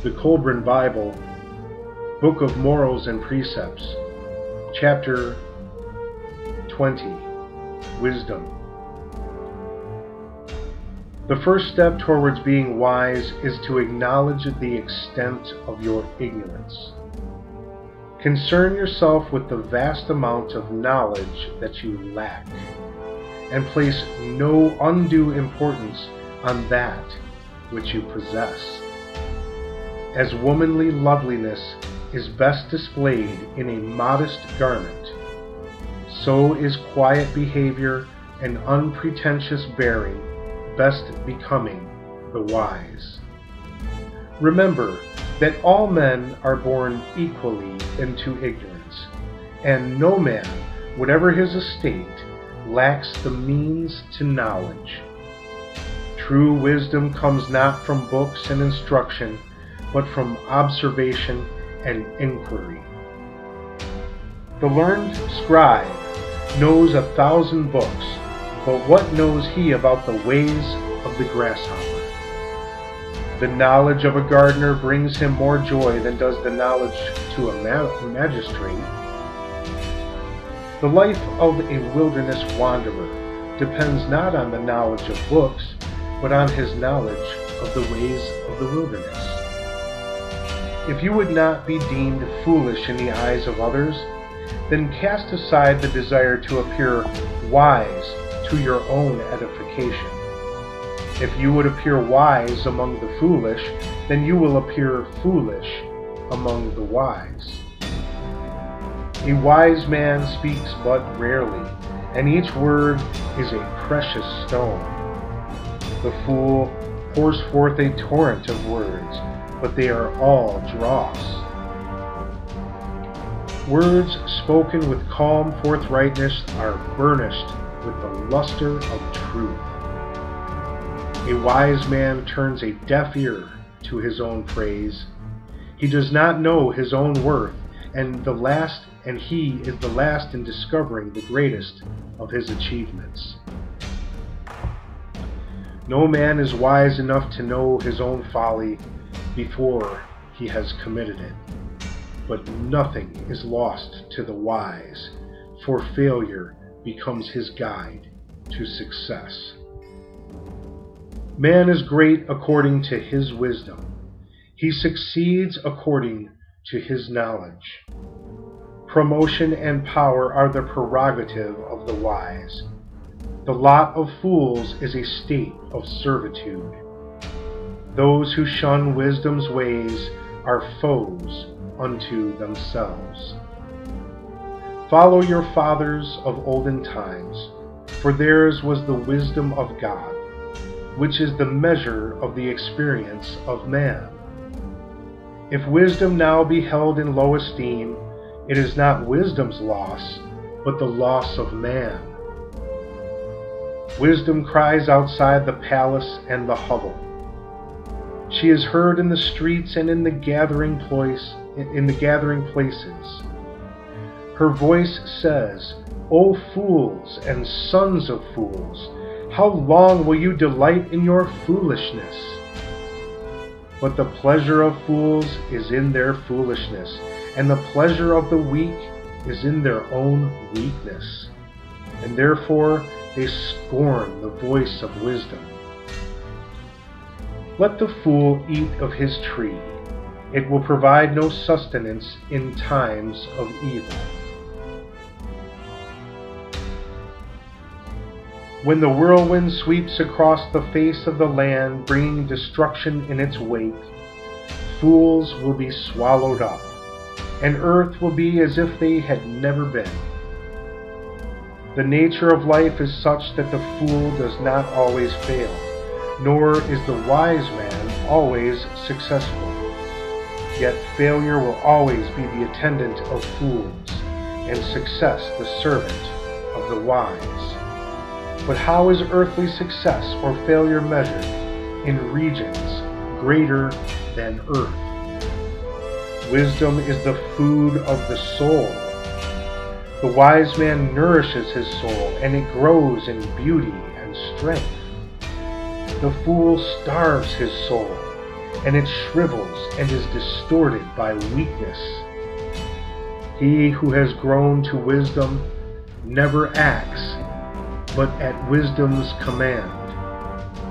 The Kolbrin Bible, Book of Morals and Precepts, Chapter 20, Wisdom. The first step towards being wise is to acknowledge the extent of your ignorance. Concern yourself with the vast amount of knowledge that you lack, and place no undue importance on that which you possess. As womanly loveliness is best displayed in a modest garment, so is quiet behavior and unpretentious bearing best becoming the wise. Remember that all men are born equally into ignorance, and no man, whatever his estate, lacks the means to knowledge. True wisdom comes not from books and instruction, but from observation and inquiry. The learned scribe knows 1,000 books, but what knows he about the ways of the grasshopper? The knowledge of a gardener brings him more joy than does the knowledge to a magistrate. The life of a wilderness wanderer depends not on the knowledge of books, but on his knowledge of the ways of the wilderness. If you would not be deemed foolish in the eyes of others, then cast aside the desire to appear wise to your own edification. If you would appear wise among the foolish, then you will appear foolish among the wise. A wise man speaks but rarely, and each word is a precious stone. The fool pours forth a torrent of words, but they are all dross. Words spoken with calm forthrightness are burnished with the luster of truth. A wise man turns a deaf ear to his own praise. He does not know his own worth, and he is the last in discovering the greatest of his achievements. No man is wise enough to know his own folly before he has committed it. But nothing is lost to the wise, for failure becomes his guide to success. Man is great according to his wisdom. He succeeds according to his knowledge. Promotion and power are the prerogative of the wise. The lot of fools is a state of servitude. Those who shun wisdom's ways are foes unto themselves. Follow your fathers of olden times, for theirs was the wisdom of God, which is the measure of the experience of man. If wisdom now be held in low esteem, it is not wisdom's loss, but the loss of man. Wisdom cries outside the palace and the hovel. She is heard in the streets and in the gathering places. Her voice says, "O fools and sons of fools, how long will you delight in your foolishness?" But the pleasure of fools is in their foolishness, and the pleasure of the weak is in their own weakness. And therefore they scorn the voice of wisdom. Let the fool eat of his tree. It will provide no sustenance in times of evil. When the whirlwind sweeps across the face of the land, bringing destruction in its wake, fools will be swallowed up, and earth will be as if they had never been. The nature of life is such that the fool does not always fail, nor is the wise man always successful. Yet failure will always be the attendant of fools, and success the servant of the wise. But how is earthly success or failure measured? In regions greater than earth. Wisdom is the food of the soul. The wise man nourishes his soul, and it grows in beauty and strength. The fool starves his soul, and it shrivels and is distorted by weakness. He who has grown to wisdom never acts, but at wisdom's command.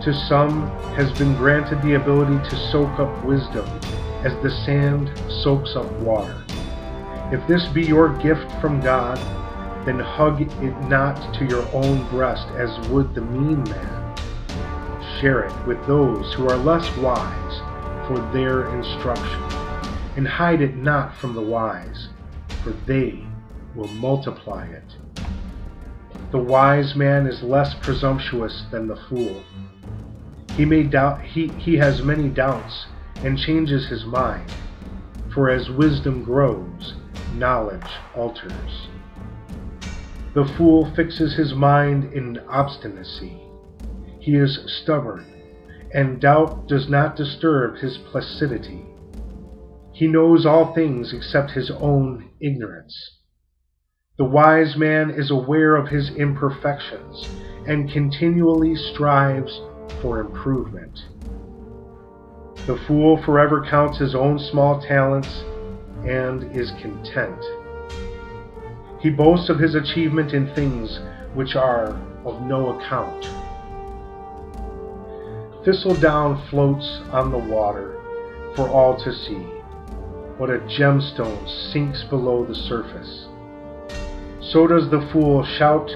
To some has been granted the ability to soak up wisdom as the sand soaks up water. If this be your gift from God, then hug it not to your own breast as would the mean man. Share it with those who are less wise for their instruction, and hide it not from the wise, for they will multiply it. The wise man is less presumptuous than the fool. He has many doubts and changes his mind, for as wisdom grows, knowledge alters. The fool fixes his mind in obstinacy. He is stubborn, and doubt does not disturb his placidity. He knows all things except his own ignorance. The wise man is aware of his imperfections and continually strives for improvement. The fool forever counts his own small talents and is content. He boasts of his achievement in things which are of no account. Thistledown floats on the water for all to see, but a gemstone sinks below the surface. So does the fool shout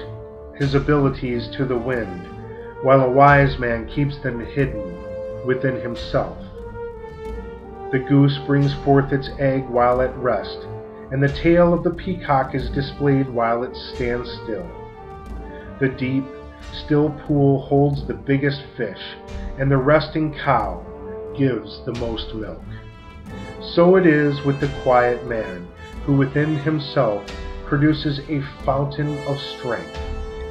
his abilities to the wind, while a wise man keeps them hidden within himself. The goose brings forth its egg while at rest, and the tail of the peacock is displayed while it stands still. The deep, still pool holds the biggest fish, and the resting cow gives the most milk. So it is with the quiet man, who within himself produces a fountain of strength,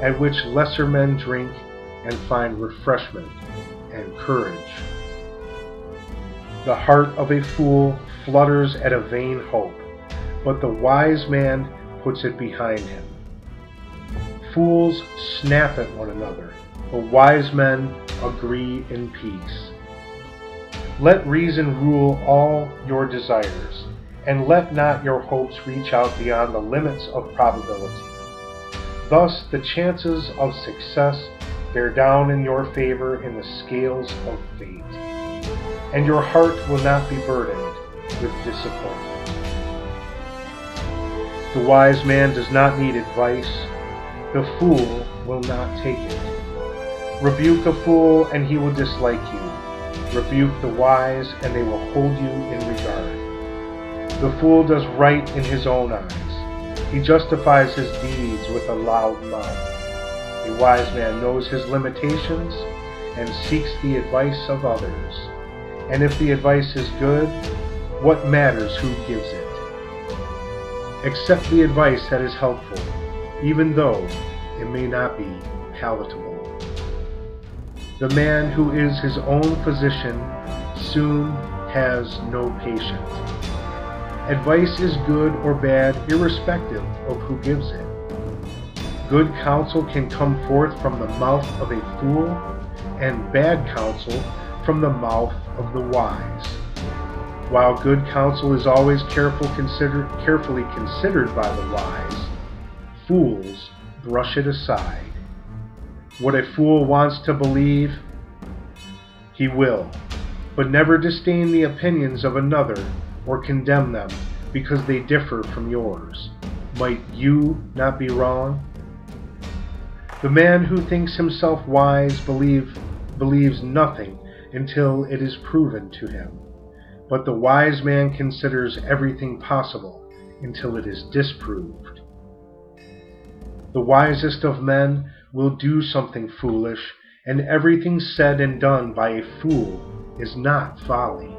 at which lesser men drink and find refreshment and courage. The heart of a fool flutters at a vain hope, but the wise man puts it behind him. Fools snap at one another, but wise men agree in peace. Let reason rule all your desires, and let not your hopes reach out beyond the limits of probability. Thus the chances of success bear down in your favor in the scales of fate, and your heart will not be burdened with disappointment. The wise man does not need advice. The fool will not take it. Rebuke a fool, and he will dislike you. Rebuke the wise, and they will hold you in regard. The fool does right in his own eyes. He justifies his deeds with a loud mouth. A wise man knows his limitations and seeks the advice of others. And if the advice is good, what matters who gives it? Accept the advice that is helpful, even though it may not be palatable. The man who is his own physician soon has no patient. Advice is good or bad irrespective of who gives it. Good counsel can come forth from the mouth of a fool, and bad counsel from the mouth of the wise. While good counsel is always carefully considered by the wise, fools brush it aside. What a fool wants to believe, he will, but never disdain the opinions of another or condemn them because they differ from yours. Might you not be wrong? The man who thinks himself wise believes nothing until it is proven to him, but the wise man considers everything possible until it is disproved. The wisest of men will do something foolish, and everything said and done by a fool is not folly.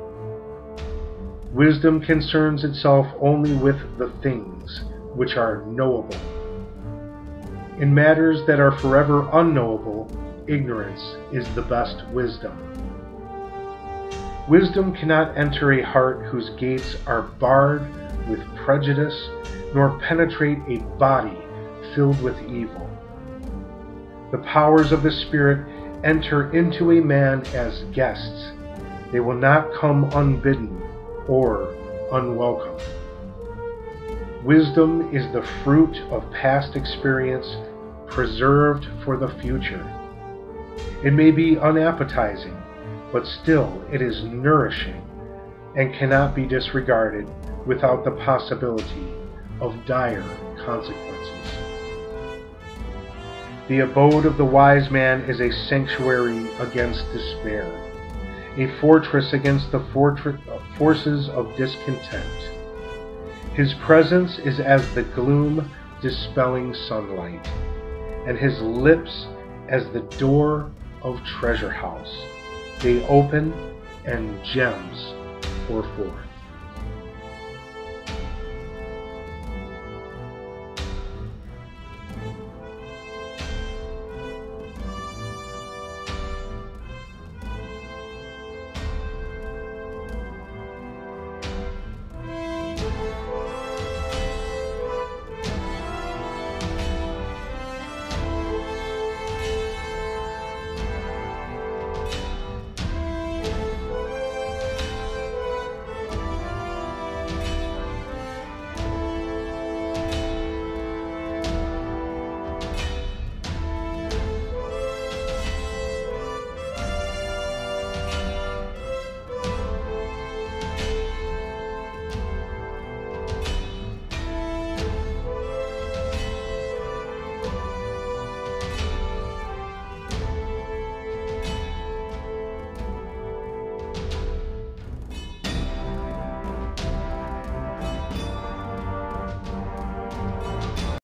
Wisdom concerns itself only with the things which are knowable. In matters that are forever unknowable, ignorance is the best wisdom. Wisdom cannot enter a heart whose gates are barred with prejudice, nor penetrate a body filled with evil. The powers of the Spirit enter into a man as guests, They will not come unbidden or unwelcome. Wisdom is the fruit of past experience preserved for the future. It may be unappetizing, but still it is nourishing and cannot be disregarded without the possibility of dire consequences. The abode of the wise man is a sanctuary against despair, a fortress against the forces of discontent. His presence is as the gloom-dispelling sunlight, and his lips as the door of treasure house. They open, and gems pour forth.